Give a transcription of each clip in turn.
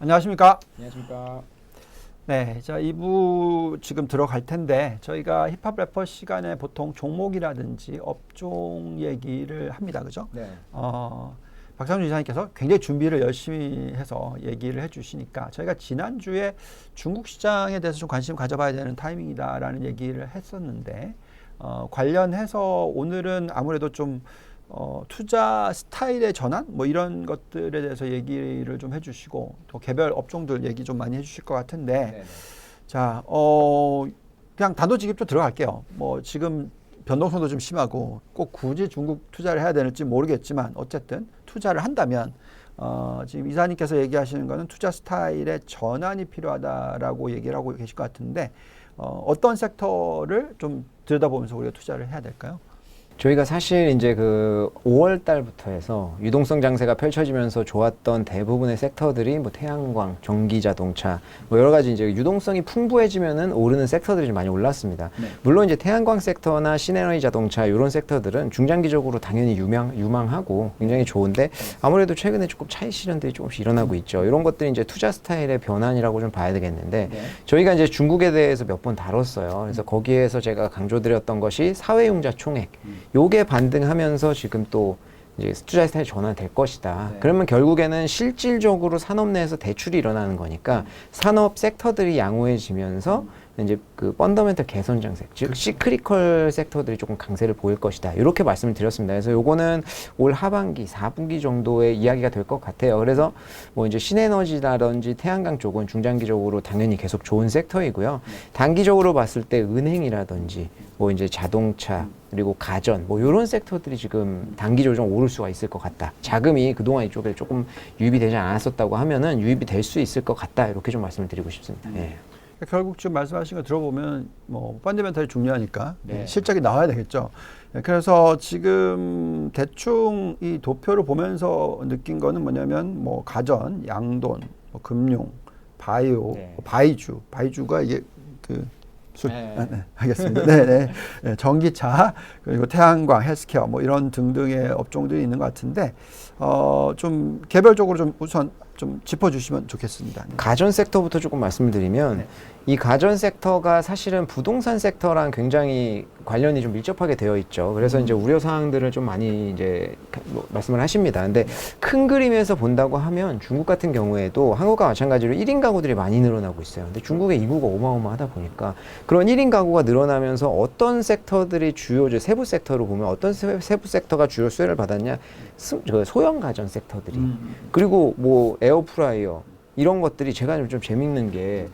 안녕하십니까? 안녕하십니까. 네, 자 2부 지금 들어갈 텐데 저희가 힙합 래퍼 시간에 보통 종목이라든지 업종 얘기를 합니다, 그죠? 네. 박상준 이사님께서 굉장히 준비를 열심히 해서 얘기를 해주시니까 저희가 지난주에 중국 시장에 대해서 좀 관심 가져봐야 되는 타이밍이다라는 얘기를 했었는데 관련해서 오늘은 아무래도 좀 투자 스타일의 전환 뭐 이런 것들에 대해서 얘기를 좀 해주시고 또 개별 업종들 얘기 좀 많이 해주실 것 같은데 네네. 자 그냥 단도직입 좀 들어갈게요. 뭐 지금 변동성도 좀 심하고 꼭 굳이 중국 투자를 해야 되는지 모르겠지만 어쨌든 투자를 한다면 지금 이사님께서 얘기하시는 거는 투자 스타일의 전환이 필요하다라고 얘기를 하고 계실 것 같은데 어떤 섹터를 좀 들여다보면서 우리가 투자를 해야 될까요? 저희가 사실 이제 그 5월 달부터 해서 유동성 장세가 펼쳐지면서 좋았던 대부분의 섹터들이 뭐 태양광, 전기 자동차 뭐 여러 가지 이제 유동성이 풍부해지면은 오르는 섹터들이 좀 많이 올랐습니다. 네. 물론 이제 태양광 섹터나 신에너지 자동차 이런 섹터들은 중장기적으로 당연히 유망하고 굉장히 좋은데 아무래도 최근에 조금 차익 실현들이 조금씩 일어나고 있죠. 이런 것들이 이제 투자 스타일의 변환이라고 좀 봐야 되겠는데 네. 저희가 이제 중국에 대해서 몇 번 다뤘어요. 그래서 거기에서 제가 강조드렸던 것이 사회융자 총액. 요게 반등하면서 지금 또 이제 투자 스타일 전환될 것이다. 네. 그러면 결국에는 실질적으로 산업 내에서 대출이 일어나는 거니까 산업 섹터들이 양호해지면서 이제 그 펀더멘털 개선 장세, 즉 시크리컬 섹터들이 조금 강세를 보일 것이다. 이렇게 말씀을 드렸습니다. 그래서 요거는 올 하반기, 4분기 정도의 이야기가 될 것 같아요. 그래서 뭐 이제 신에너지라든지 태양광 쪽은 중장기적으로 당연히 계속 좋은 섹터이고요. 단기적으로 봤을 때 은행이라든지 뭐 이제 자동차 그리고 가전 뭐 이런 섹터들이 지금 단기적으로 좀 오를 수가 있을 것 같다. 자금이 그동안 이쪽에 조금 유입이 되지 않았었다고 하면은 유입이 될 수 있을 것 같다. 이렇게 좀 말씀을 드리고 싶습니다. 예. 결국 지금 말씀하신 거 들어보면 뭐 펀더멘털이 중요하니까 네. 실적이 나와야 되겠죠. 그래서 지금 대충 이 도표를 보면서 느낀 거는 뭐냐면 뭐 가전, 양돈, 뭐 금융, 바이오, 네. 바이주가 이게 그 술, 네. 알겠습니다. 네네. 네, 전기차 그리고 태양광, 헬스케어 뭐 이런 등등의 업종들이 있는 것 같은데 좀 개별적으로 좀 우선 좀 짚어주시면 좋겠습니다. 네. 가전 섹터부터 조금 말씀을 드리면 이 가전 섹터가 사실은 부동산 섹터랑 굉장히 관련이 좀 밀접하게 되어 있죠. 그래서 이제 우려 사항들을 좀 많이 이제 뭐 말씀을 하십니다. 근데 큰 그림에서 본다고 하면 중국 같은 경우에도 한국과 마찬가지로 1인 가구들이 많이 늘어나고 있어요. 근데 중국의 인구가 어마어마하다 보니까 그런 1인 가구가 늘어나면서 어떤 섹터들이 주요 세부 섹터로 보면 어떤 세부 섹터가 주요 수혜를 받았냐? 소형 가전 섹터들이 그리고 뭐 에어프라이어 이런 것들이 제가 좀 재밌는 게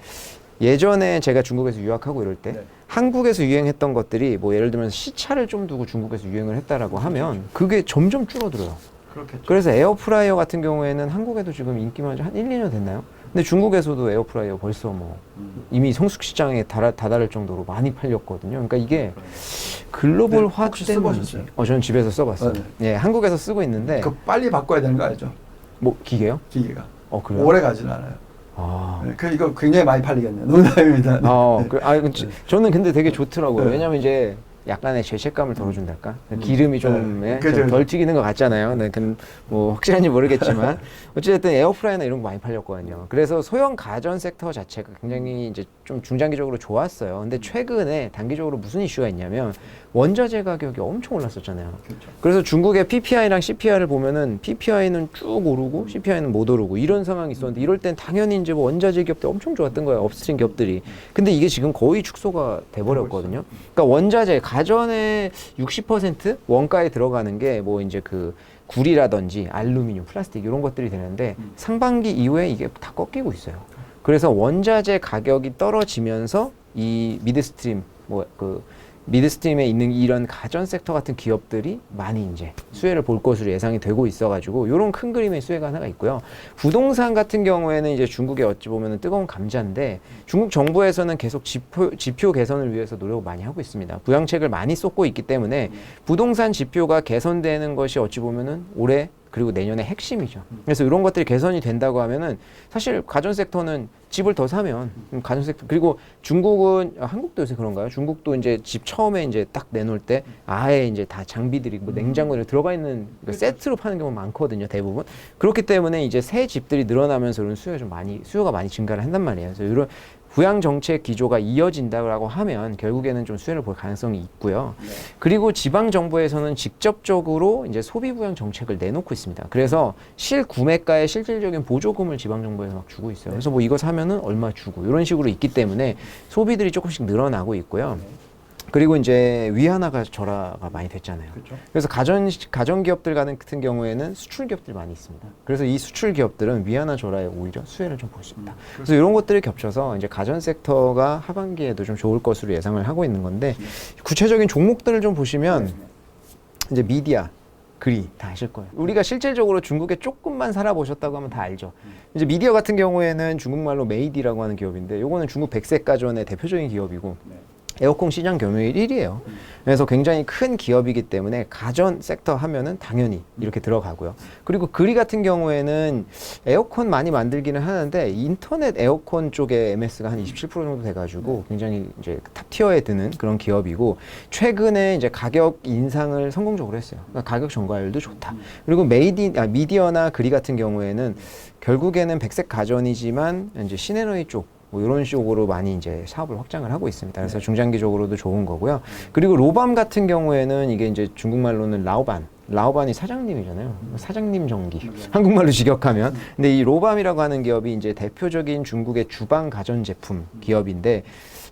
예전에 제가 중국에서 유학하고 이럴 때 한국에서 유행했던 것들이 뭐 예를 들면 시차를 좀 두고 중국에서 유행을 했다라고 하면 그게 점점 줄어들어요. 그렇겠죠. 그래서 에어프라이어 같은 경우에는 한국에도 지금 인기만 한 1, 2년 됐나요? 근데 중국에서도 에어프라이어 벌써 뭐 이미 성숙 시장에 다다를 정도로 많이 팔렸거든요. 그러니까 이게 글로벌화 혹시 때문에 써보셨어요? 저는 집에서 써봤어요. 네. 예, 한국에서 쓰고 있는데 그 빨리 바꿔야 되는 거 알죠? 뭐 기계요? 기계가 그래요? 오래 가진 않아요. 아. 이거 굉장히 많이 팔리겠네요. 농담입니다. 저는 근데 되게 좋더라고요. 네. 왜냐면 이제 약간의 죄책감을 덜어준달까? 기름이 좀, 네. 좀 덜 튀기는 것 같잖아요. 네, 뭐 확실한지 모르겠지만 어쨌든 에어프라이어나 이런 거 많이 팔렸거든요. 그래서 소형 가전 섹터 자체가 굉장히 이제 좀 중장기적으로 좋았어요. 근데 최근에 단기적으로 무슨 이슈가 있냐면 원자재 가격이 엄청 올랐었잖아요. 그렇죠. 그래서 중국의 PPI랑 CPI를 보면은 PPI는 쭉 오르고 CPI는 못 오르고 이런 상황이 있었는데 이럴 땐 당연히 이제 뭐 원자재 기업들 엄청 좋았던 거예요. 업스트림 기업들이. 근데 이게 지금 거의 축소가 돼버렸거든요. 그러니까 원자재 가전의 60% 원가에 들어가는 게 뭐 이제 그 구리라든지 알루미늄, 플라스틱 이런 것들이 되는데 상반기 이후에 이게 다 꺾이고 있어요. 그래서 원자재 가격이 떨어지면서 이 미드스트림에 있는 이런 가전 섹터 같은 기업들이 많이 이제 수혜를 볼 것으로 예상이 되고 있어가지고 이런 큰 그림의 수혜가 하나가 있고요. 부동산 같은 경우에는 이제 중국의 어찌 보면은 뜨거운 감자인데 중국 정부에서는 계속 지표 개선을 위해서 노력을 많이 하고 있습니다. 부양책을 많이 쏟고 있기 때문에 부동산 지표가 개선되는 것이 어찌 보면은 올해 그리고 내년의 핵심이죠. 그래서 이런 것들이 개선이 된다고 하면은 사실 가전 섹터는 집을 더 사면 가전 섹터 그리고 중국은 한국도 요새 그런가요? 중국도 이제 집 처음에 이제 딱 내놓을 때 아예 이제 다 장비들이 뭐 냉장고에 들어가 있는 세트로 파는 경우가 많거든요. 대부분 그렇기 때문에 이제 새 집들이 늘어나면서 이런 수요가 많이 증가를 한단 말이에요. 그래서 이런 부양 정책 기조가 이어진다고 하면 결국에는 좀 수혜를 볼 가능성이 있고요. 네. 그리고 지방 정부에서는 직접적으로 이제 소비 부양 정책을 내놓고 있습니다. 그래서 실구매가의 실질적인 보조금을 지방 정부에서 막 주고 있어요. 그래서 뭐 이거 사면은 얼마 주고 이런 식으로 있기 때문에 소비들이 조금씩 늘어나고 있고요. 그리고 이제 위안화가 절하가 많이 됐잖아요. 그렇죠. 그래서 가전 기업들 같은 경우에는 수출 기업들이 많이 있습니다. 그래서 이 수출 기업들은 위안화 절하에 오히려 수혜를 좀 볼 수 있다. 그래서 이런 것들이 겹쳐서 이제 가전 섹터가 하반기에도 좀 좋을 것으로 예상을 하고 있는 건데 구체적인 종목들을 좀 보시면 이제 미디어 그리 다 아실 거예요. 우리가 실질적으로 중국에 조금만 살아보셨다고 하면 다 알죠. 이제 미디어 같은 경우에는 중국말로 메이디라고 하는 기업인데 요거는 중국 백색 가전의 대표적인 기업이고 에어컨 시장 점유율 1위예요. 그래서 굉장히 큰 기업이기 때문에 가전 섹터 하면은 당연히 이렇게 들어가고요. 그리고 그리 같은 경우에는 에어컨 많이 만들기는 하는데 인터넷 에어컨 쪽에 MS가 한 27% 정도 돼가지고 굉장히 이제 탑 티어에 드는 그런 기업이고 최근에 이제 가격 인상을 성공적으로 했어요. 그러니까 가격 전가율도 좋다. 그리고 미디어나 그리 같은 경우에는 결국에는 백색 가전이지만 이제 신에너지 쪽 뭐 이런 식으로 많이 이제 사업을 확장을 하고 있습니다. 그래서 중장기적으로도 좋은 거고요. 그리고 로밤 같은 경우에는 이게 이제 중국말로는 라오반이 사장님이잖아요. 사장님 전기. 한국말로 직역하면. 근데 이 로밤이라고 하는 기업이 이제 대표적인 중국의 주방 가전 제품 기업인데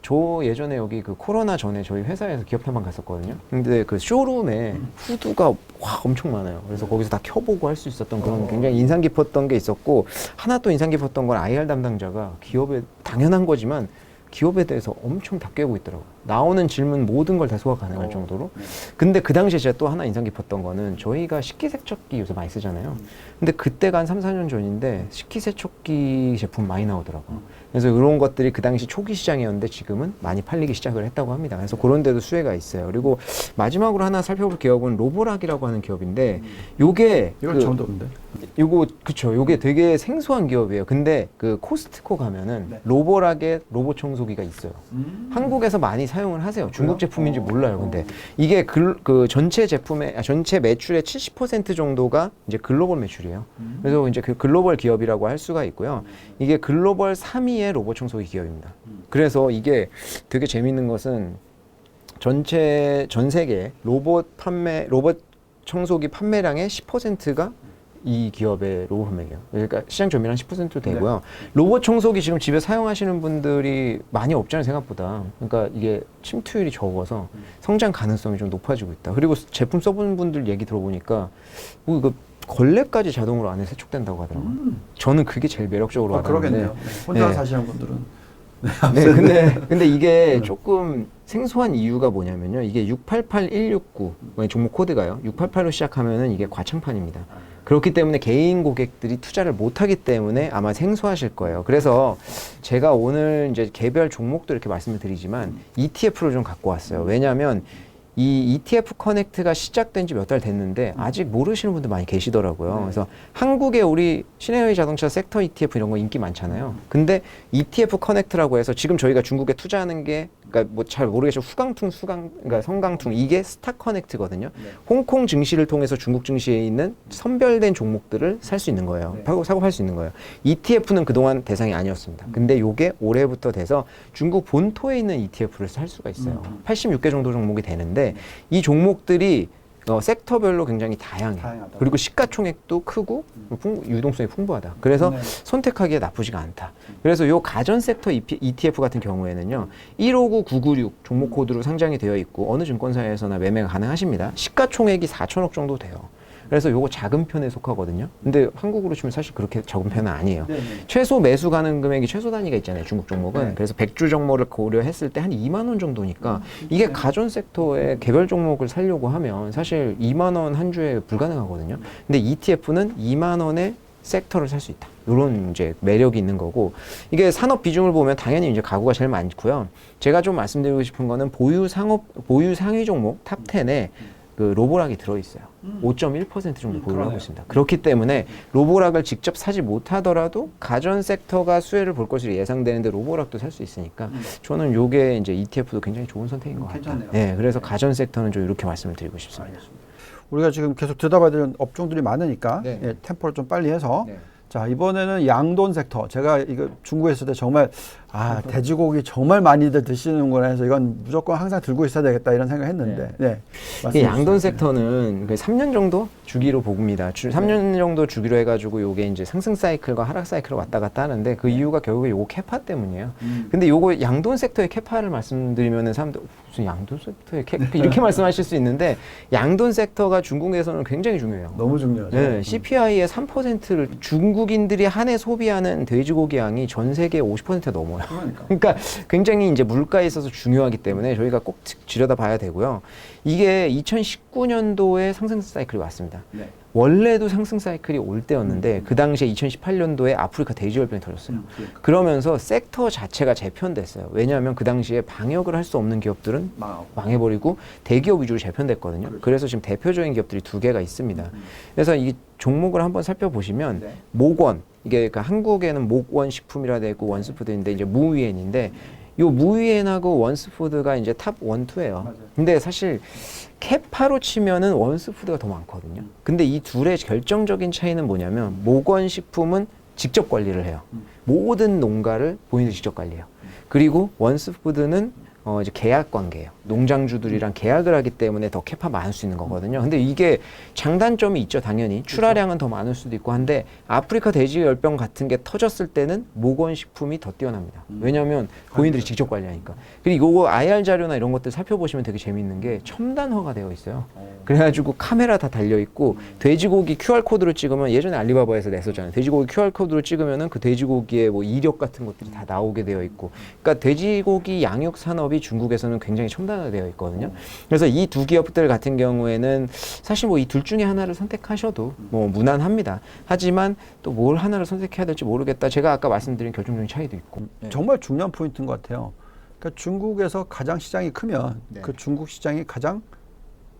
저 예전에 여기 그 코로나 전에 저희 회사에서 기업 탐방 갔었거든요. 근데 그 쇼룸에 후드가 와 엄청 많아요. 그래서 거기서 다 켜보고 할 수 있었던 그런 굉장히 인상 깊었던 게 있었고 하나 또 인상 깊었던 건 IR 담당자가 기업에 당연한 거지만 기업에 대해서 엄청 다 꿰고 있더라고요. 나오는 질문 모든 걸 다 소화 가능할 정도로. 근데 그 당시에 제가 또 하나 인상 깊었던 거는 저희가 식기세척기 요새 많이 쓰잖아요. 근데 그때가 한 3, 4년 전인데 식기세척기 제품 많이 나오더라고요. 그래서 이런 것들이 그 당시 초기 시장이었는데 지금은 많이 팔리기 시작을 했다고 합니다. 그래서 그런 데도 수혜가 있어요. 그리고 마지막으로 하나 살펴볼 기업은 로보락이라고 하는 기업인데 요게 이건 처음 듣는데. 요거 그쵸. 요게 되게 생소한 기업이에요. 근데 그 코스트코 가면은 로보락의 로봇 청소기가 있어요. 한국에서 많이 사용을 하세요. 중국 제품인지 몰라요. 근데 이게 그 전체 전체 매출의 70% 정도가 이제 글로벌 매출이에요. 그래서 이제 그 글로벌 기업이라고 할 수가 있고요. 이게 글로벌 3위의 로봇 청소기 기업입니다. 그래서 이게 되게 재밌는 것은 전 세계 로봇 청소기 판매량의 10%가 이 기업의 로봇 판매예요. 그러니까 시장 점유율 한 10% 되고요. 네. 로봇 청소기 지금 집에 사용하시는 분들이 많이 없잖아요, 생각보다. 그러니까 이게 침투율이 적어서 성장 가능성이 좀 높아지고 있다. 그리고 제품 써본 분들 얘기 들어보니까 뭐 이거 걸레까지 자동으로 안에 세척된다고 하더라고요. 저는 그게 제일 매력적으로 와닿는데. 그러겠네요. 혼자 사시는 분들은. 네, 근데 이게 조금 생소한 이유가 뭐냐면요. 이게 688169 종목 코드가요. 688로 시작하면은 이게 과창판입니다. 그렇기 때문에 개인 고객들이 투자를 못하기 때문에 아마 생소하실 거예요. 그래서 제가 오늘 이제 개별 종목도 이렇게 말씀을 드리지만 ETF를 좀 갖고 왔어요. 왜냐하면 이 ETF 커넥트가 시작된 지 몇 달 됐는데 아직 모르시는 분들 많이 계시더라고요. 그래서 한국에 우리 신해의 자동차 섹터 ETF 이런 거 인기 많잖아요. 근데 ETF 커넥트라고 해서 지금 저희가 중국에 투자하는 게 그러니까 뭐 잘 모르겠지만 그러니까 성강퉁 이게 스탁 커넥트거든요. 홍콩 증시를 통해서 중국 증시에 있는 선별된 종목들을 살 수 있는 거예요. 사고 팔 수 있는 거예요. ETF는 그동안 대상이 아니었습니다. 근데 요게 올해부터 돼서 중국 본토에 있는 ETF를 살 수가 있어요. 86개 정도 종목이 되는데 이 종목들이 섹터별로 굉장히 다양해. 그리고 시가총액도 크고 유동성이 풍부하다. 그래서 선택하기에 나쁘지가 않다. 그래서 요 가전 섹터 ETF 같은 경우에는요. 159996 종목 코드로 상장이 되어 있고 어느 증권사에서나 매매가 가능하십니다. 시가총액이 4천억 정도 돼요. 그래서 요거 작은 편에 속하거든요. 근데 한국으로 치면 사실 그렇게 적은 편은 아니에요. 최소 매수 가능 금액이 최소 단위가 있잖아요. 중국 종목은. 그래서 100주 정모를 고려했을 때 한 2만 원 정도니까 이게 가전 섹터의 개별 종목을 살려고 하면 사실 2만 원 한 주에 불가능하거든요. 근데 ETF는 2만 원에 섹터를 살 수 있다. 이런 이제 매력이 있는 거고 이게 산업 비중을 보면 당연히 이제 가구가 제일 많고요. 제가 좀 말씀드리고 싶은 거는 보유 상위 종목 탑 10에 그 로보락이 들어있어요. 5.1% 정도 보유를 하고 있습니다. 그렇기 때문에 로보락을 직접 사지 못하더라도 가전 섹터가 수혜를 볼 것으로 예상되는데 로보락도 살 수 있으니까 저는 요게 이제 ETF도 굉장히 좋은 선택인 것 같아요. 네, 그래서 가전 섹터는 좀 이렇게 말씀을 드리고 싶습니다. 우리가 지금 계속 들여다봐야 되는 업종들이 많으니까 네. 예, 템포를 좀 빨리 해서 네. 자, 이번에는 양돈 섹터. 제가 이거 중국에 있을 때 정말 돼지고기 정말 많이들 드시는구나 해서 이건 무조건 항상 들고 있어야 되겠다 이런 생각 했는데. 네. 이 양돈 섹터는 3년 정도 주기로 봅니다. 3년 정도 주기로 해가지고 요게 이제 상승 사이클과 하락 사이클을 왔다 갔다 하는데 그 이유가 결국에 요거 캐파 때문이에요. 근데 요거 양돈 섹터의 캐파를 말씀드리면은 사람들 무슨 양돈 섹터의 캐파 이렇게 말씀하실 수 있는데 양돈 섹터가 중국에서는 굉장히 중요해요. 너무 중요하죠. 네, CPI의 3%를 중국인들이 한 해 소비하는 돼지고기 양이 전 세계 50%가 넘어요. 그러니까 굉장히 이제 물가에 있어서 중요하기 때문에 저희가 꼭 들여다봐야 되고요. 이게 2019년도에 상승 사이클이 왔습니다. 네. 원래도 상승 사이클이 올 때였는데 그 당시에 2018년도에 아프리카 돼지열병이 터졌어요. 그러니까. 그러면서 섹터 자체가 재편됐어요. 왜냐하면 그 당시에 방역을 할 수 없는 기업들은 망해버리고 대기업 위주로 재편됐거든요. 그래서 지금 대표적인 기업들이 두 개가 있습니다. 그래서 이 종목을 한번 살펴보시면 네. 목원, 이게 그 한국에는 목원식품이라 되어 있고 원스푸드인데 이제 무위엔인데 요 무위엔하고 원스푸드가 이제 탑 1, 2예요. 근데 사실 캐파로 치면은 원스푸드가 더 많거든요. 근데 이 둘의 결정적인 차이는 뭐냐면 목원식품은 직접 관리를 해요. 모든 농가를 본인들이 직접 관리해요. 그리고 원스푸드는 이제 계약 관계예요. 농장주들이랑 계약을 하기 때문에 더 캐파 많을 수 있는 거거든요. 근데 이게 장단점이 있죠, 당연히. 출하량은 더 많을 수도 있고 한데 아프리카 돼지열병 같은 게 터졌을 때는 목원식품이 더 뛰어납니다. 왜냐하면 본인들이 직접 관리하니까. 그리고 이거 IR 자료나 이런 것들 살펴보시면 되게 재밌는 게 첨단화가 되어 있어요. 그래가지고 카메라 다 달려있고 돼지고기 QR코드를 찍으면 예전에 알리바바에서 냈었잖아요. 돼지고기 QR코드를 찍으면은 그 돼지고기의 뭐 이력 같은 것들이 다 나오게 되어 있고. 그러니까 돼지고기 양육 산업이 중국에서는 굉장히 첨단화되어 있거든요. 그래서 이 두 기업들 같은 경우에는 사실 뭐 이 둘 중에 하나를 선택하셔도 뭐 무난합니다. 하지만 또 뭘 하나를 선택해야 될지 모르겠다. 제가 아까 말씀드린 결정적인 차이도 있고. 정말 중요한 포인트인 것 같아요. 그러니까 중국에서 가장 시장이 크면 그 중국 시장이 가장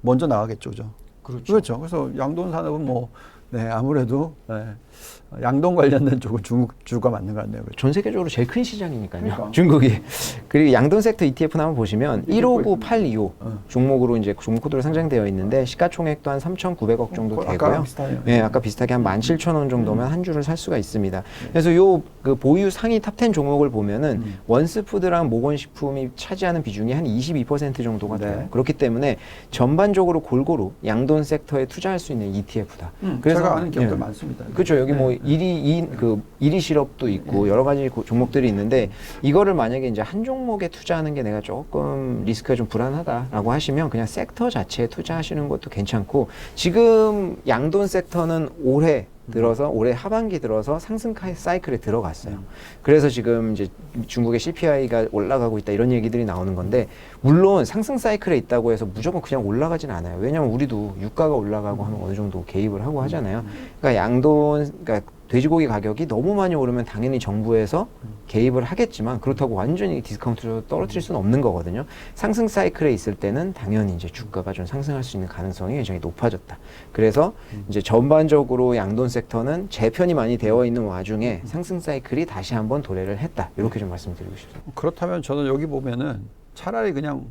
먼저 나가겠죠, 그죠? 그렇죠. 그래서 양돈 산업은 뭐 아무래도 양돈 관련된 쪽은 중국 주가 맞는 것 같네요. 그렇죠? 전 세계적으로 제일 큰 시장이니까요. 그러니까. 중국이. 그리고 양돈 섹터 ETF는 한번 보시면 159825 종목으로 이제 종목 코드로 상장되어 있는데 시가총액도 한 3,900억 정도 되고요. 아까 비슷하네요. 네, 아까 비슷하게 한 17,000원 정도면 한 주를 살 수가 있습니다. 그래서 요 그 보유 상위 탑10 종목을 보면은 원스푸드랑 목원식품이 차지하는 비중이 한 22% 정도가 돼요. 그렇기 때문에 전반적으로 골고루 양돈 섹터에 투자할 수 있는 ETF다. 그래서 제가 아는 기업들 많습니다. 그렇죠. 여기 뭐 이리 시럽도 있고 여러 가지 종목들이 있는데 이거를 만약에 이제 한 종목에 투자하는 게 내가 조금 리스크가 좀 불안하다라고 하시면 그냥 섹터 자체에 투자하시는 것도 괜찮고 지금 양돈 섹터는 올해 하반기 들어서 상승 사이클에 들어갔어요. 그래서 지금 이제 중국의 CPI가 올라가고 있다 이런 얘기들이 나오는 건데 물론 상승 사이클에 있다고 해서 무조건 그냥 올라가진 않아요. 왜냐면 우리도 유가가 올라가고 하면 어느 정도 개입을 하고 하잖아요. 그러니까 돼지고기 가격이 너무 많이 오르면 당연히 정부에서 개입을 하겠지만 그렇다고 완전히 디스카운트로 떨어뜨릴 수는 없는 거거든요. 상승 사이클에 있을 때는 당연히 이제 주가가 좀 상승할 수 있는 가능성이 굉장히 높아졌다. 그래서 이제 전반적으로 양돈 섹터는 재편이 많이 되어 있는 와중에 상승 사이클이 다시 한번 도래를 했다. 이렇게 좀 말씀드리고 싶습니다. 그렇다면 저는 여기 보면은 차라리 그냥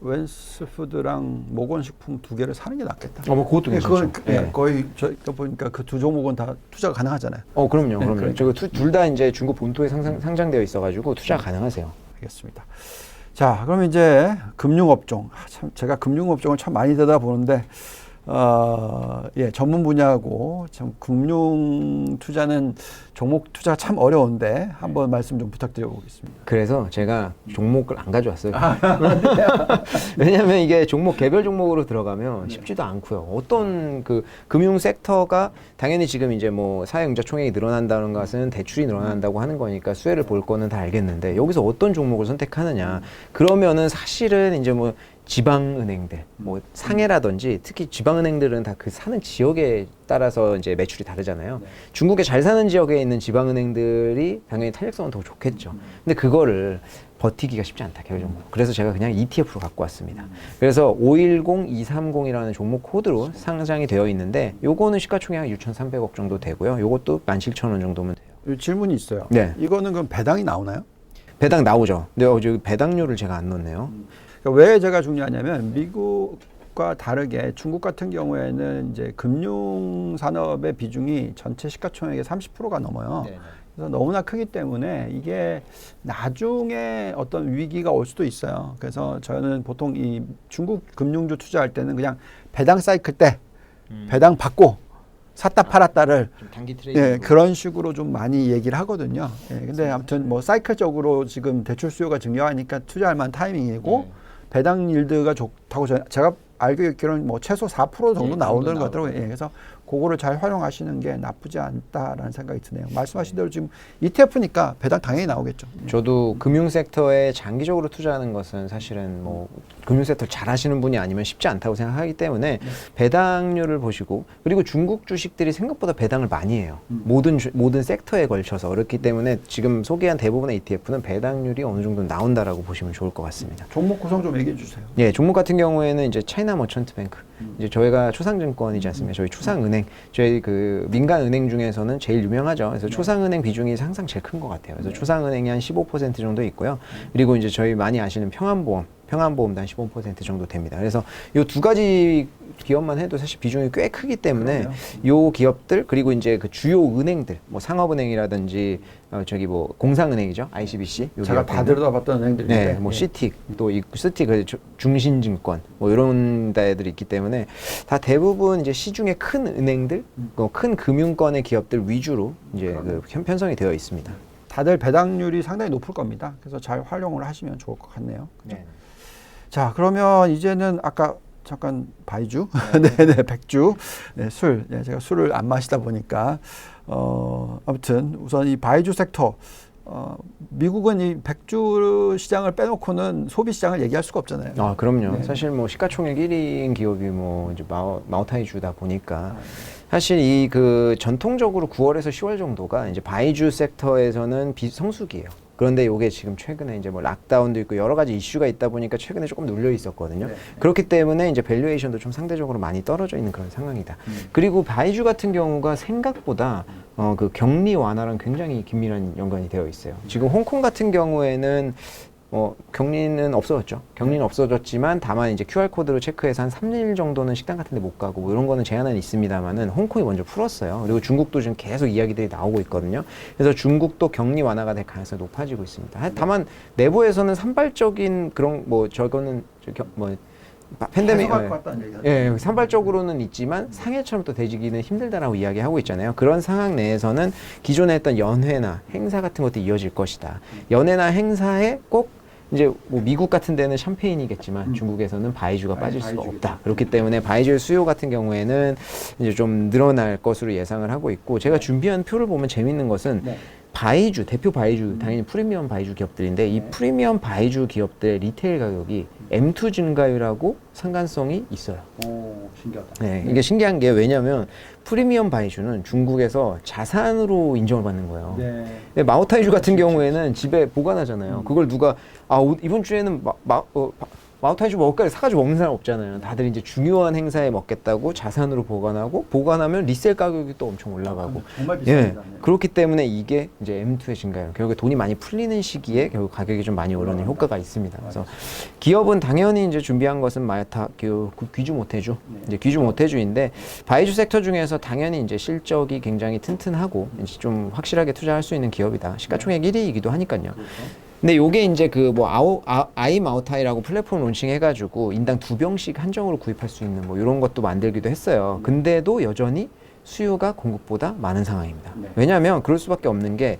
웬스푸드랑 목원식품 두 개를 사는 게 낫겠다. 뭐 그것도 괜찮죠. 거의 저희가 보니까 그 두 종목은 다 투자가 가능하잖아요. 그럼요. 그러니까. 저거 둘 다 이제 중국 본토에 상장되어 있어가지고 투자 가능하세요. 알겠습니다. 자, 그럼 이제 금융업종. 참 제가 금융업종을 참 많이 들여다보는데 전문 분야고 참 금융 투자는 종목 투자가 참 어려운데 한번 말씀 좀 부탁드려 보겠습니다. 그래서 제가 종목을 안 가져왔어요. 왜냐하면 이게 종목 개별 종목으로 들어가면 쉽지도 않고요. 어떤 그 금융 섹터가 당연히 지금 이제 뭐 사회융자 총액이 늘어난다는 것은 대출이 늘어난다고 하는 거니까 수혜를 볼 거는 다 알겠는데 여기서 어떤 종목을 선택하느냐. 그러면은 사실은 이제 뭐 지방은행들, 뭐 상해라든지 특히 지방은행들은 다 그 사는 지역에 따라서 이제 매출이 다르잖아요. 중국에 잘 사는 지역에 있는 지방은행들이 당연히 탄력성은 더 좋겠죠. 근데 그거를 버티기가 쉽지 않다, 개별 종목. 그래서 제가 그냥 ETF로 갖고 왔습니다. 그래서 510230이라는 종목 코드로 상장이 되어 있는데 요거는 시가총액 6,300억 정도 되고요. 요것도 17,000원 정도면 돼요. 질문이 있어요. 네. 이거는 그럼 배당이 나오나요? 배당 나오죠. 근데 여기 배당률을 제가 안 넣었네요. 그러니까 왜 제가 중요하냐면 미국과 다르게 중국 같은 경우에는 이제 금융 산업의 비중이 전체 시가총액의 30%가 넘어요. 그래서 너무나 크기 때문에 이게 나중에 어떤 위기가 올 수도 있어요. 그래서 저는 보통 이 중국 금융주 투자할 때는 그냥 배당 사이클 때 배당 받고 샀다 팔았다를 좀 단기 트레이딩. 예, 그런 식으로 좀 많이 얘기를 하거든요. 예, 근데 아무튼 뭐 사이클적으로 지금 대출 수요가 증가하니까 투자할 만한 타이밍이고 배당 일드가 좋다고 제가 알고 있기로는 뭐 최소 4% 정도 나오는 것 같더라고요. 예, 그래서 그거를 잘 활용하시는 게 나쁘지 않다라는 생각이 드네요. 말씀하신 대로 지금 ETF니까 배당 당연히 나오겠죠. 저도 금융 섹터에 장기적으로 투자하는 것은 사실은 뭐 금융 섹터 잘 하시는 분이 아니면 쉽지 않다고 생각하기 때문에 배당률을 보시고, 그리고 중국 주식들이 생각보다 배당을 많이 해요. 모든 섹터에 걸쳐서. 그렇기 때문에 지금 소개한 대부분의 ETF는 배당률이 어느 정도 나온다라고 보시면 좋을 것 같습니다. 종목 구성 좀 얘기해 주세요. 예, 종목 같은 경우에는 이제 차이나 머천트 뱅크, 이제 저희가 초상증권이지 않습니까? 저희 초상은행, 저희 그 민간 은행 중에서는 제일 유명하죠. 그래서 초상은행 비중이 항상 제일 큰 것 같아요. 그래서 초상은행이 한 15% 정도 있고요. 그리고 이제 저희 많이 아시는 평안보험도 한 15% 정도 됩니다. 그래서 이 두 가지 기업만 해도 사실 비중이 꽤 크기 때문에 요 기업들, 그리고 이제 그 주요 은행들, 뭐 상업은행이라든지 저기 뭐 공상은행이죠, ICBC. 제가 다 들여다봤던 은행들인데, 네, 뭐 시틱, 또 이 시틱 그 중신증권, 뭐 이런 데들이 있기 때문에 다 대부분 이제 시중에 큰 은행들, 큰 금융권의 기업들 위주로 이제 그 편성이 되어 있습니다. 다들 배당률이 상당히 높을 겁니다. 그래서 잘 활용을 하시면 좋을 것 같네요. 그죠? 네. 자, 그러면 이제는 아까 잠깐 바이주, 네네, 백주, 네, 술. 네, 제가 술을 안 마시다 보니까 아무튼 우선 이 바이주 섹터, 미국은 이 백주 시장을 빼놓고는 소비 시장을 얘기할 수가 없잖아요. 아, 그럼요. 네. 사실 뭐 시가총액 1위인 기업이 뭐 이제 마오타이주다 보니까 사실 이 그 전통적으로 9월에서 10월 정도가 이제 바이주 섹터에서는 성수기예요. 그런데 이게 지금 최근에 이제 뭐 락다운도 있고 여러 가지 이슈가 있다 보니까 최근에 조금 눌려 있었거든요. 그렇기 때문에 이제 밸류에이션도 좀 상대적으로 많이 떨어져 있는 그런 상황이다. 그리고 바이주 같은 경우가 생각보다 그 격리 완화랑 굉장히 긴밀한 연관이 되어 있어요. 지금 홍콩 같은 경우에는 격리는 없어졌죠. 격리는 없어졌지만 다만 이제 QR코드로 체크해서 한 3일 정도는 식당 같은 데 못 가고 뭐 이런 거는 제한은 있습니다만은 홍콩이 먼저 풀었어요. 그리고 중국도 지금 계속 이야기들이 나오고 있거든요. 그래서 중국도 격리 완화가 될 가능성이 높아지고 있습니다. 다만 내부에서는 산발적인 그런 뭐 저거는 팬데믹, 예, 산발적으로는 있지만 상해처럼 또 되지기는 힘들다라고 이야기하고 있잖아요. 그런 상황 내에서는 기존에 했던 연회나 행사 같은 것도 이어질 것이다. 연회나 행사에 꼭 이제 뭐 미국 같은 데는 샴페인이겠지만 중국에서는 바이주가 빠질 수가 없다. 그렇기 때문에 바이주의 수요 같은 경우에는 이제 좀 늘어날 것으로 예상을 하고 있고, 제가 준비한 표를 보면 재밌는 것은 바이주, 대표 바이주, 당연히 프리미엄 바이주 기업들인데 이 프리미엄 바이주 기업들의 리테일 가격이 M2 증가율하고 상관성이 있어요. 오, 신기하다. 네, 이게 신기한 게 왜냐면 프리미엄 바이주는 중국에서 자산으로 인정을 받는 거예요. 네. 근데 마오타이주 같은 경우에는 집에 보관하잖아요. 그걸 누가 이번 주에는 마오타이주 먹을까 사가지고 먹는 사람 없잖아요. 다들 이제 중요한 행사에 먹겠다고 자산으로 보관하면 리셀 가격이 또 엄청 올라가고. 정말 비쌉니다. 그렇기 때문에 이게 이제 M2의 증가율, 결국에 돈이 많이 풀리는 시기에 결국 가격이 좀 많이 오르는 효과가 있습니다. 그래서 기업은 당연히 이제 준비한 것은 귀주 모태주, 이제 귀주 모태주인데 바이주 sek터 중에서 당연히 이제 실적이 굉장히 튼튼하고 이제 좀 확실하게 투자할 수 있는 기업이다. 시가총액 1위이기도 하니까요. 근데 요게 이제 그 뭐 아이 마오타이라고 플랫폼 론칭 해가지고 인당 2병씩 한정으로 구입할 수 있는 뭐 이런 것도 만들기도 했어요. 근데도 여전히 수요가 공급보다 많은 상황입니다. 왜냐하면 그럴 수밖에 없는 게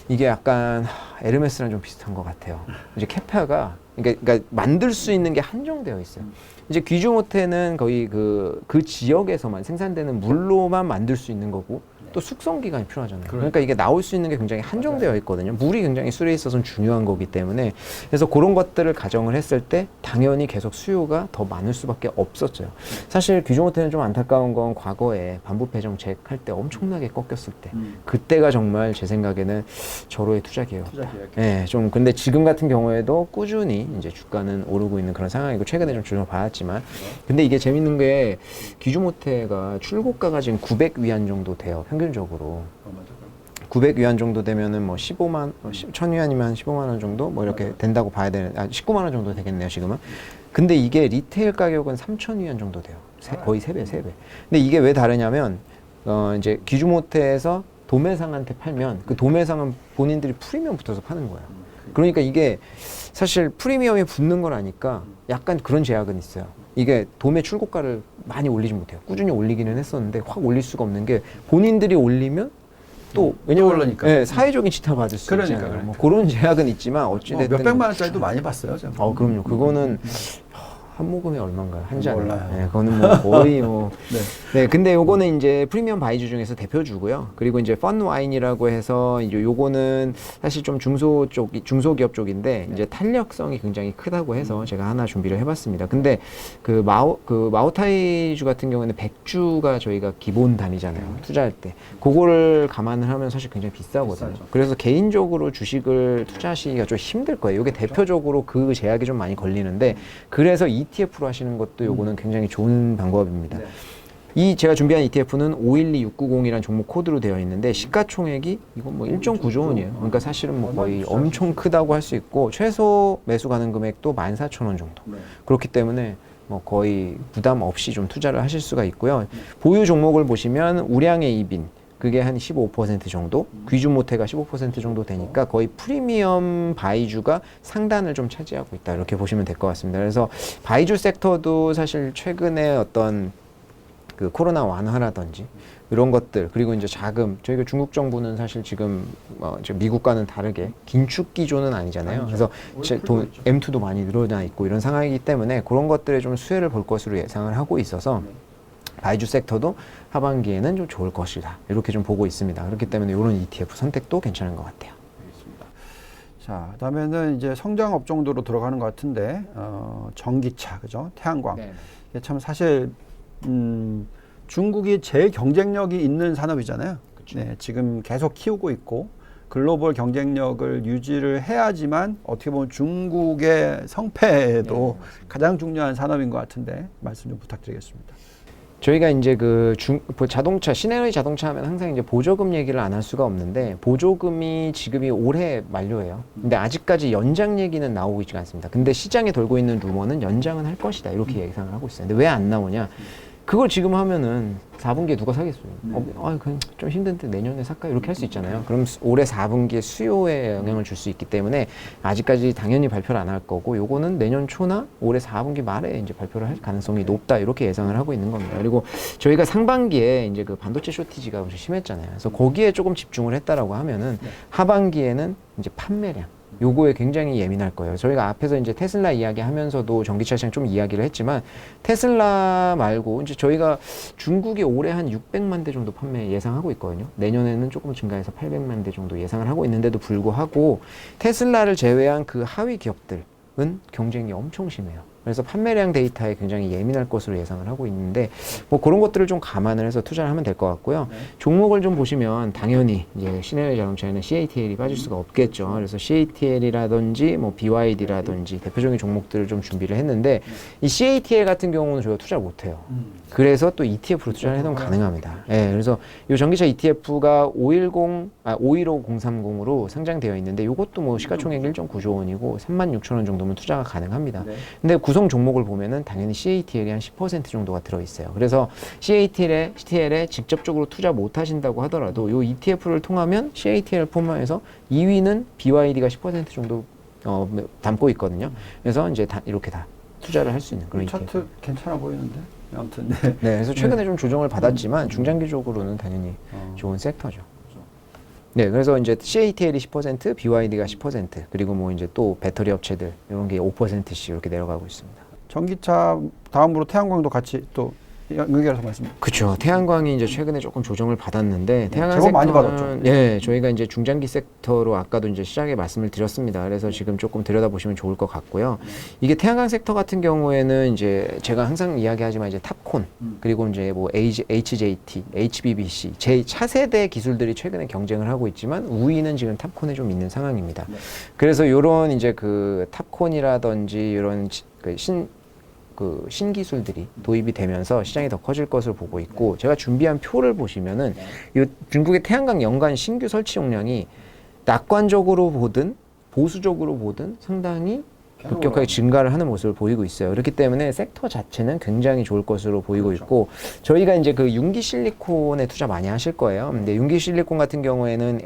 이게 약간 에르메스랑 좀 비슷한 것 같아요. 이제 캐파가 그러니까 만들 수 있는 게 한정되어 있어요. 이제 귀주 모태는 거의 그 지역에서만 생산되는 물로만 만들 수 있는 거고, 또 숙성 기간이 필요하잖아요. 그러니까 이게 나올 수 있는 게 굉장히 한정되어 있거든요. 물이 굉장히 술에 있어서는 중요한 거기 때문에 그래서 그런 것들을 가정을 했을 때 당연히 계속 수요가 더 많을 수밖에 없었죠. 사실 귀중호텔은 좀 안타까운 건 과거에 반부패 정책 할 때 엄청나게 꺾였을 때 그때가 정말 제 생각에는 절호의 투자 기회였다. 예, 좀 근데 지금 같은 경우에도 꾸준히 이제 주가는 오르고 있는 그런 상황이고 최근에 좀 조정을 받았지만 근데 이게 재밌는 게 귀중호텔가 출고가가 지금 900위안 정도 돼요. 평균적으로. 900위안 정도 되면은 뭐 15만, 1000위안이면 한 15만 원 정도 뭐 이렇게 된다고 봐야 되는, 19만 원 정도 되겠네요, 지금은. 근데 이게 리테일 가격은 3000위안 정도 돼요. 거의 3배. 근데 이게 왜 다르냐면, 이제 귀중호텔에서 도매상한테 팔면 그 도매상은 본인들이 프리미엄 붙어서 파는 거예요. 그러니까 이게 사실 프리미엄이 붙는 거라니까 약간 그런 제약은 있어요. 이게 도매 출고가를 많이 올리지 못해요. 꾸준히 올리기는 했었는데 확 올릴 수가 없는 게 본인들이 올리면 또 왜냐면 네, 사회적인 지탄 받을 수 있잖아요. 뭐 그런 제약은 있지만 어찌됐든 몇백만 원짜리도 많이 봤어요. 제가. 그럼요. 그거는 한 모금에 얼마인가요? 한 잔에. 네, 그거는 뭐 거의 뭐. 네, 근데 요거는 이제 프리미엄 바이주 중에서 대표주고요. 그리고 이제 펀 와인이라고 해서 이제 요거는 사실 좀 중소기업 쪽인데 이제 탄력성이 굉장히 크다고 해서 제가 하나 준비를 해봤습니다. 근데 그 마오타이주 같은 경우에는 백주가 저희가 기본 단위잖아요. 투자할 때. 그거를 감안을 하면 사실 굉장히 비싸거든요. 그래서 개인적으로 주식을 투자하시기가 좀 힘들 거예요. 이게 대표적으로 그 제약이 좀 많이 걸리는데 그래서 ETF로 하시는 것도 요거는 굉장히 좋은 방법입니다. 이 제가 준비한 ETF는 512690이라는 종목 코드로 되어 있는데 시가총액이 이건 뭐 1.9조 원이에요. 그러니까 사실은 뭐 거의 엄청 크다고 할 수 있고 최소 매수 가능 금액도 14,000원 정도. 그렇기 때문에 뭐 거의 부담 없이 좀 투자를 하실 수가 있고요. 보유 종목을 보시면 우량의 이빈 그게 한 15% 정도, 귀중모태가 15% 정도 되니까 거의 프리미엄 바이주가 상단을 좀 차지하고 있다 이렇게 보시면 될 것 같습니다. 그래서 바이주 섹터도 사실 최근에 어떤 그 코로나 완화라든지 이런 것들 그리고 이제 자금 저희가 중국 정부는 사실 지금 미국과는 다르게 긴축 기조는 아니잖아요. 그래서 M2도 많이 늘어나 있고 이런 상황이기 때문에 그런 것들에 좀 수혜를 볼 것으로 예상을 하고 있어서. 바이주 섹터도 하반기에는 좀 좋을 것이다. 이렇게 좀 보고 있습니다. 그렇기 때문에 이런 ETF 선택도 괜찮은 것 같아요. 알겠습니다. 자, 그다음에는 이제 성장 업종도로 들어가는 것 같은데 전기차, 그죠? 태양광. 이게 참 사실 중국이 제일 경쟁력이 있는 산업이잖아요. 네, 지금 계속 키우고 있고 글로벌 경쟁력을 유지를 해야지만 어떻게 보면 중국의 성패에도 가장 중요한 산업인 것 같은데 말씀 좀 부탁드리겠습니다. 저희가 이제 자동차, 신에너지 자동차 하면 항상 이제 보조금 얘기를 안 할 수가 없는데, 보조금이 지금이 올해 만료예요. 근데 아직까지 연장 얘기는 나오고 있지가 않습니다. 근데 시장에 돌고 있는 루머는 연장은 할 것이다. 이렇게 예상을 하고 있어요. 근데 왜 안 나오냐? 그걸 지금 하면은 4분기에 누가 사겠어요? 그냥 좀 힘든데 내년에 살까? 이렇게 할 수 있잖아요. 그럼 올해 4분기에 수요에 영향을 줄 수 있기 때문에 아직까지 당연히 발표를 안 할 거고, 요거는 내년 초나 올해 4분기 말에 이제 발표를 할 가능성이 높다. 이렇게 예상을 하고 있는 겁니다. 그리고 저희가 상반기에 이제 그 반도체 쇼티지가 엄청 심했잖아요. 그래서 거기에 조금 집중을 했다라고 하면은 하반기에는 이제 판매량. 요거에 굉장히 예민할 거예요. 저희가 앞에서 이제 테슬라 이야기 하면서도 전기차 시장 좀 이야기를 했지만, 테슬라 말고 이제 저희가 중국이 올해 한 600만 대 정도 판매 예상하고 있거든요. 내년에는 조금 증가해서 800만 대 정도 예상을 하고 있는데도 불구하고 테슬라를 제외한 그 하위 기업들은 경쟁이 엄청 심해요. 그래서 판매량 데이터에 굉장히 예민할 것으로 예상을 하고 있는데, 뭐 그런 것들을 좀 감안을 해서 투자를 하면 될 것 같고요. 종목을 좀 보시면 당연히 이제 신에너지 자동차에는 CATL이 빠질 수가 없겠죠. 그래서 CATL이라든지 뭐 BYD라든지 대표적인 종목들을 좀 준비를 했는데, 이 CATL 같은 경우는 저희가 투자를 못 해요. 그래서 또 ETF로 투자를 해도 가능합니다. 예, 그래서 이 전기차 ETF가 515030으로 상장되어 있는데, 이것도 뭐 시가총액 1.9조 원이고 36,000원 정도면 투자가 가능합니다. 근데 구성 종목을 보면은 당연히 CATL이 한 10% 정도가 들어있어요. 그래서 CATL에 직접적으로 투자 못 하신다고 하더라도 이 ETF를 통하면 CATL 포함해서 2위는 BYD가 10% 정도 담고 있거든요. 그래서 이제 이렇게 다 투자를 할 수 있는 그런 차트 ETF. 괜찮아 보이는데. 아무튼 네, 그래서 최근에 좀 조정을 받았지만 중장기적으로는 당연히 좋은 섹터죠. 네, 그래서 이제 CATL이 10%, BYD가 10%, 그리고 뭐 이제 또 배터리 업체들 이런 게 5%씩 이렇게 내려가고 있습니다. 전기차 다음으로 태양광도 같이 또 연결해서 말씀. 그렇죠. 태양광이 이제 최근에 조금 조정을 받았는데 태양광 제법 많이 섹터는 받았죠. 예, 저희가 이제 중장기 섹터로 아까도 이제 시작에 말씀을 드렸습니다. 그래서 지금 조금 들여다보시면 좋을 것 같고요. 이게 태양광 섹터 같은 경우에는 이제 제가 항상 이야기하지만 이제 탑콘 그리고 이제 뭐 HJT, HBBC 제 차세대 기술들이 최근에 경쟁을 하고 있지만 우위는 지금 탑콘에 좀 있는 상황입니다. 그래서 요런 이제 그 탑콘이라든지 이런 그 신기술들이 도입이 되면서 시장이 더 커질 것으로 보고 있고 제가 준비한 표를 보시면은 이 중국의 태양광 연간 신규 설치 용량이 낙관적으로 보든 보수적으로 보든 상당히 급격하게 증가를 하는 모습을 보이고 있어요. 그렇기 때문에 sek터 자체는 굉장히 좋을 것으로 보이고 있고 저희가 이제 그 융기 실리콘에 투자 많이 하실 거예요. 근데 융기 실리콘 같은 경우에는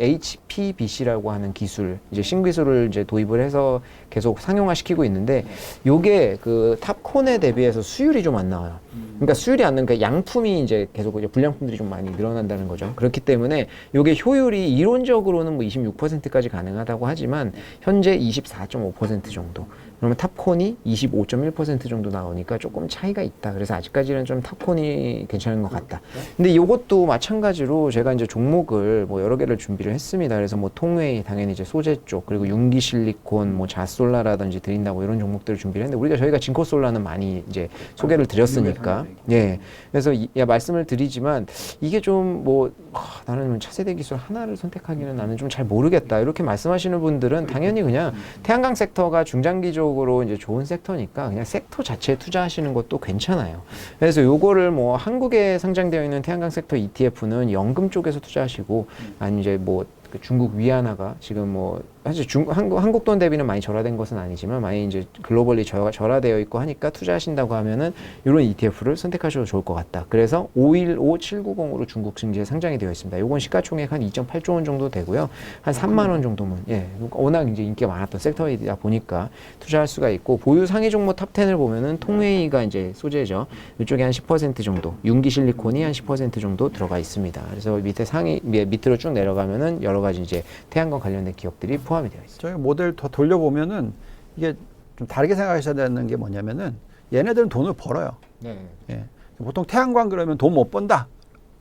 HPBC라고 하는 기술, 이제 신기술을 이제 도입을 해서 계속 상용화 시키고 있는데 요게 그 탑콘에 대비해서 수율이 좀 안 나와요. 그러니까 수율이 안 나는 그 양품이 이제 계속 이제 불량품들이 좀 많이 늘어난다는 거죠. 그렇기 때문에 요게 효율이 이론적으로는 뭐 26%까지 가능하다고 하지만 현재 24.5% 정도. 그러면 탑콘이 25.1% 정도 나오니까 조금 차이가 있다. 그래서 아직까지는 좀 탑콘이 괜찮은 것 같다. 근데 이것도 마찬가지로 제가 이제 종목을 뭐 여러 개를 준비를 했습니다. 그래서 뭐 통웨이 당연히 이제 소재 쪽 그리고 융기 실리콘 뭐 자솔라라든지 드린다고 이런 종목들을 준비를 했는데 저희가 진코솔라는 많이 이제 소개를 드렸으니까 예. 그래서 말씀을 드리지만 이게 좀 뭐 나는 차세대 기술 하나를 선택하기는 나는 좀 잘 모르겠다. 이렇게 말씀하시는 분들은 당연히 그냥 태양광 섹터가 중장기적으로 이제 좋은 섹터니까 그냥 섹터 자체에 투자하시는 것도 괜찮아요. 그래서 요거를 뭐 한국에 상장되어 있는 태양광 sek터 ETF는 연금 쪽에서 투자하시고 아니 이제 뭐 중국 위안화가 지금 뭐 사실 한국 돈 대비는 많이 절하된 것은 아니지만 많이 이제 글로벌리 절하되어 있고 하니까 투자하신다고 하면은 이런 ETF를 선택하셔도 좋을 것 같다. 그래서 515790으로 중국 증시에 상장이 되어 있습니다. 요건 시가총액 한 2.8조 원 정도 되고요. 한 3만 원 정도면 예. 워낙 이제 인기가 많았던 섹터이다 보니까 투자할 수가 있고 보유 상위 종목 탑 10을 보면은 통웨이가 이제 소재죠. 이쪽에 한 10% 정도, 융기 실리콘이 한 10% 정도 들어가 있습니다. 그래서 밑으로 쭉 내려가면은 여러 가지 이제 태양광 관련된 기업들이 포함이 되어 있습니다. 저희 모델 더 돌려보면은 이게 좀 다르게 생각하셔야 되는 게 뭐냐면은 얘네들은 돈을 벌어요. 네. 예. 보통 태양광 그러면 돈 못 번다.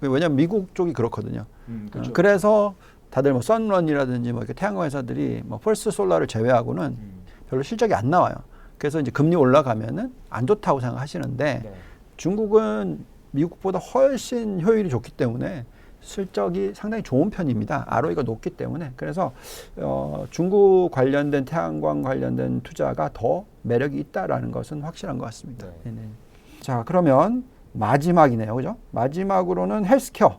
왜냐면 미국 쪽이 그렇거든요. 그렇죠. 그래서 다들 뭐 선런이라든지 뭐 이렇게 태양광 회사들이 뭐 펄스 솔라를 제외하고는 별로 실적이 안 나와요. 그래서 이제 금리 올라가면은 안 좋다고 생각하시는데 네. 중국은 미국보다 훨씬 효율이 좋기 때문에 실적이 상당히 좋은 편입니다. ROE가 높기 때문에. 그래서 중국 관련된 태양광 관련된 투자가 더 매력이 있다라는 것은 확실한 것 같습니다. 네. 네네. 자, 그러면 마지막이네요. 그죠? 마지막으로는 헬스케어.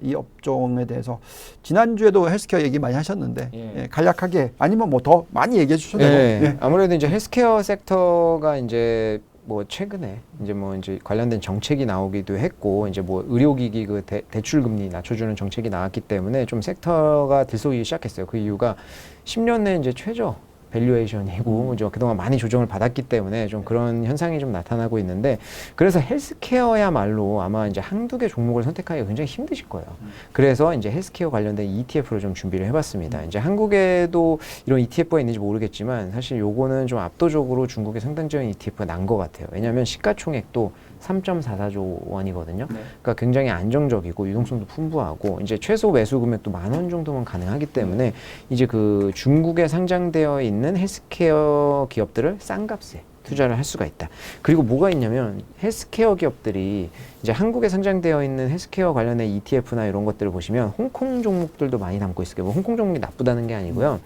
이 업종에 대해서 지난주에도 헬스케어 얘기 많이 하셨는데 예, 간략하게 아니면 뭐 더 많이 얘기해 주셔도 되고. 예. 아무래도 이제 헬스케어 섹터가 이제 뭐 최근에 이제 관련된 정책이 나오기도 했고 이제 뭐 의료기기 그 대출 금리 낮춰주는 정책이 나왔기 때문에 좀 섹터가 들썩이기 시작했어요. 그 이유가 10년 내 이제 최저 밸류에이션이고 그동안 많이 조정을 받았기 때문에 좀 그런 현상이 좀 나타나고 있는데 그래서 헬스케어야말로 아마 이제 한두 개 종목을 선택하기가 굉장히 힘드실 거예요. 그래서 이제 헬스케어 관련된 ETF를 좀 준비를 해봤습니다. 이제 한국에도 이런 ETF가 있는지 모르겠지만 사실 요거는 좀 압도적으로 중국의 상당적인 ETF가 난 것 같아요. 왜냐하면 시가총액도 3.44조 원이거든요. 네. 그러니까 굉장히 안정적이고 유동성도 풍부하고 이제 최소 매수 금액도 10,000원 정도면 가능하기 때문에 이제 그 중국에 상장되어 있는 헬스케어 기업들을 싼 값에 투자를 할 수가 있다. 그리고 뭐가 있냐면 헬스케어 기업들이 이제 한국에 상장되어 있는 헬스케어 관련된 ETF나 이런 것들을 보시면 홍콩 종목들도 많이 담고 있어요. 뭐 홍콩 종목이 나쁘다는 게 아니고요.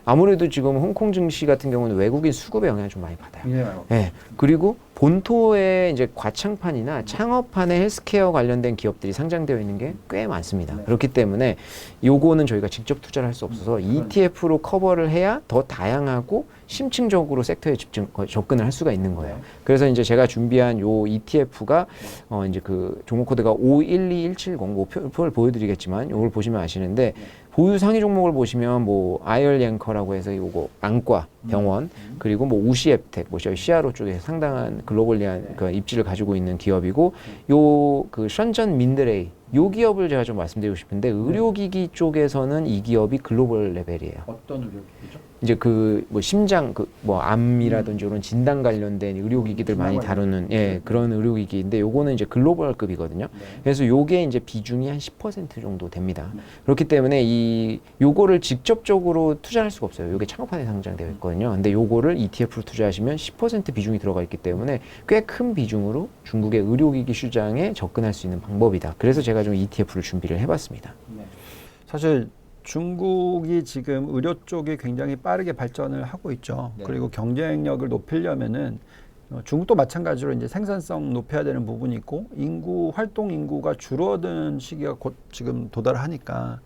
아무래도 지금 홍콩 증시 같은 경우는 외국인 수급의 영향을 좀 많이 받아요. 네. 그리고 본토의 이제 과창판이나 창업판의 헬스케어 관련된 기업들이 상장되어 있는 게 꽤 많습니다. 네. 그렇기 때문에 요거는 저희가 직접 투자를 할 수 없어서 ETF로 커버를 해야 더 다양하고 심층적으로 섹터에 접근을 할 수가 있는 거예요. 그래서 이제 제가 준비한 요 ETF가 이제 그 종목 코드가 512170 표를 보여드리겠지만 요걸 보시면 아시는데 보유 상위 종목을 보시면 뭐 아이얼 앵커라고 해서 요거 안과 병원, 그리고 뭐 우시앱텍, 뭐 저희 시아로 쪽에 상당한 글로벌리한 그 입지를 가지고 있는 기업이고, 요 그 션전 민드레이 요 기업을 제가 좀 말씀드리고 싶은데, 의료기기 쪽에서는 이 기업이 글로벌 레벨이에요. 어떤 의료기기죠? 이제 그 뭐 심장 그 뭐 암이라든지 이런 진단 관련된 의료기기들 많이 다루는 그런 의료기기인데, 요거는 이제 글로벌급이거든요. 그래서 요게 이제 비중이 한 10% 정도 됩니다. 그렇기 때문에 이 요거를 직접적으로 투자할 수가 없어요. 요게 창업판에 상장되어 있거든요. 근데 요거를 ETF로 투자하시면 10% 비중이 들어가 있기 때문에 꽤 큰 비중으로 중국의 의료기기 시장에 접근할 수 있는 방법이다. 그래서 제가 좀 ETF를 준비를 해봤습니다. 사실 중국이 지금 의료 쪽이 굉장히 빠르게 발전을 하고 있죠. 그리고 경쟁력을 높이려면은 중국도 마찬가지로 이제 생산성 높여야 되는 부분이 있고, 활동 인구가 줄어드는 시기가 곧 지금 도달하니까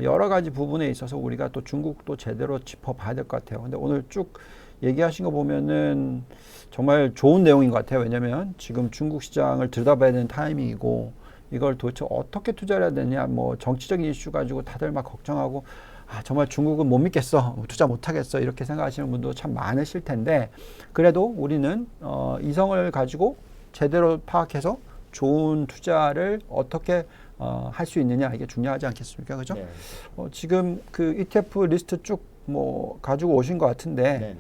여러 가지 부분에 있어서 우리가 또 중국도 제대로 짚어봐야 될 것 같아요. 근데 오늘 쭉 얘기하신 거 보면은 정말 좋은 내용인 것 같아요. 왜냐면 지금 중국 시장을 들여다봐야 되는 타이밍이고, 이걸 도대체 어떻게 투자를 해야 되냐, 뭐 정치적인 이슈 가지고 다들 막 걱정하고, 정말 중국은 못 믿겠어, 투자 못 하겠어, 이렇게 생각하시는 분도 참 많으실 텐데, 그래도 우리는 이성을 가지고 제대로 파악해서 좋은 투자를 어떻게 할 수 있느냐, 이게 중요하지 않겠습니까? 그죠? 지금 그 ETF 리스트 쭉 뭐 가지고 오신 것 같은데,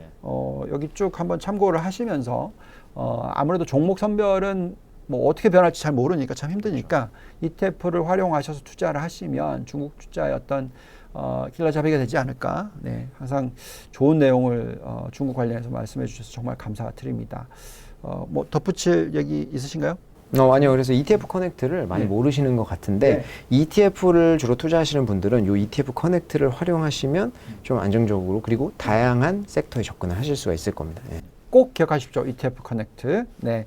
여기 쭉 한번 참고를 하시면서 아무래도 종목 선별은 뭐 어떻게 변할지 잘 모르니까 참 힘드니까 ETF를 활용하셔서 투자를 하시면 중국 투자의 어떤 길라잡이가 되지 않을까. 네, 항상 좋은 내용을 중국 관련해서 말씀해 주셔서 정말 감사드립니다. 뭐 덧붙일 얘기 있으신가요? 아니요. 그래서 ETF 커넥트를 많이 모르시는 것 같은데, ETF를 주로 투자하시는 분들은 이 ETF 커넥트를 활용하시면 좀 안정적으로, 그리고 다양한 섹터에 접근을 하실 수가 있을 겁니다. 꼭 기억하십시오. ETF 커넥트. 네.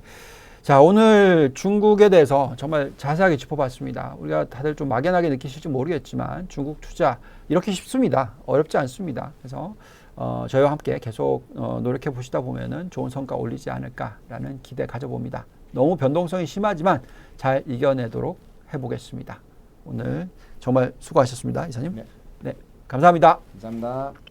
자, 오늘 중국에 대해서 정말 자세하게 짚어봤습니다. 우리가 다들 좀 막연하게 느끼실지 모르겠지만 중국 투자 이렇게 쉽습니다. 어렵지 않습니다. 그래서 저희와 함께 계속 노력해 보시다 보면은 좋은 성과 올리지 않을까라는 기대 가져봅니다. 너무 변동성이 심하지만 잘 이겨내도록 해보겠습니다. 오늘 정말 수고하셨습니다, 이사님. 네, 감사합니다. 감사합니다.